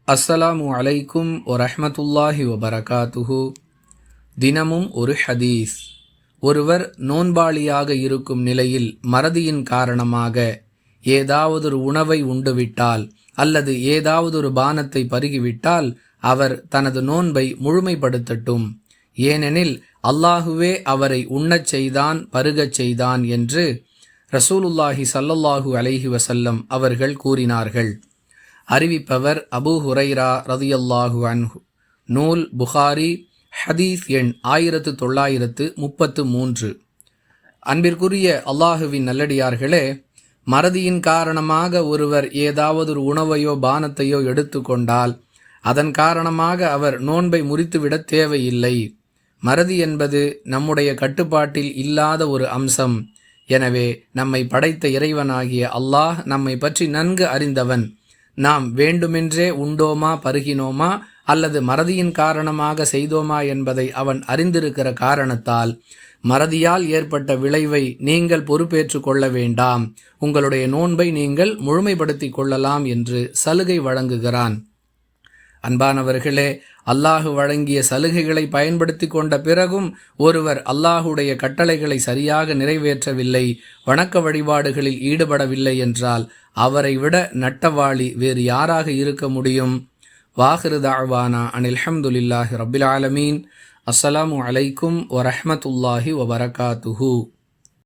அஸ்ஸலாமு அலைக்கும் வரஹ்மத்துல்லாஹி வபரகாத்துஹு. தினமும் ஒரு ஹதீஸ். ஒருவர் நோன்பாளியாக இருக்கும் நிலையில் மறதியின் காரணமாக ஏதாவது ஒரு உணவை உண்டுவிட்டால் அல்லது ஏதாவது ஒரு பானத்தை பருகிவிட்டால் அவர் தனது நோன்பை முழுமைப்படுத்தட்டும். ஏனெனில் அல்லாஹுவே அவரை உண்ணச் செய்தான், பருகச் செய்தான் என்று ரசூலுல்லாஹி ஸல்லல்லாஹு அலைஹி வஸல்லம் அவர்கள் கூறினார்கள். அறிவிப்பவர் அபூ ஹுரைரா ரதியல்லாஹு அன்ஹு. நூல் புகாரி, ஹதீஸ் எண் 1933. அன்பிற்குரிய அல்லாஹுவின் நல்லடியார்களே, மறதியின் காரணமாக ஒருவர் ஏதாவது ஒரு உணவையோ பானத்தையோ எடுத்துக்கொண்டால் அதன் காரணமாக அவர் நோன்பை முறித்துவிட தேவையில்லை. மறதி என்பது நம்முடைய கட்டுப்பாட்டில் இல்லாத ஒரு அம்சம். எனவே நம்மை படைத்த இறைவனாகிய அல்லாஹ் நம்மை பற்றி நன்கு அறிந்தவன். நாம் வேண்டுமென்றே உண்டோமா, பருகினோமா அல்லது மறதியின் காரணமாக செய்தோமா என்பதை அவன் அறிந்திருக்கிற காரணத்தால் மறதியால் ஏற்பட்ட விளைவை நீங்கள் பொறுப்பேற்று கொள்ள வேண்டாம், உங்களுடைய நோன்பை நீங்கள் முழுமைப்படுத்திக் கொள்ளலாம் என்று சலுகை வழங்குகிறான். அன்பானவர்களே, அல்லாஹு வழங்கிய சலுகைகளை பயன்படுத்தி கொண்ட பிறகும் ஒருவர் அல்லாஹுடைய கட்டளைகளை சரியாக நிறைவேற்றவில்லை, வணக்க வழிபாடுகளில் ஈடுபடவில்லை என்றால் அவரை விட நட்டவாளி வேறு யாராக இருக்க முடியும்? வாஹிரு தஅவானா அனில் ஹம்துலில்லாஹி ரப்பில் ஆலமீன். அஸ்ஸலாமு அலைக்கும் வரஹ்மத்துல்லாஹி வபரகாத்துஹு.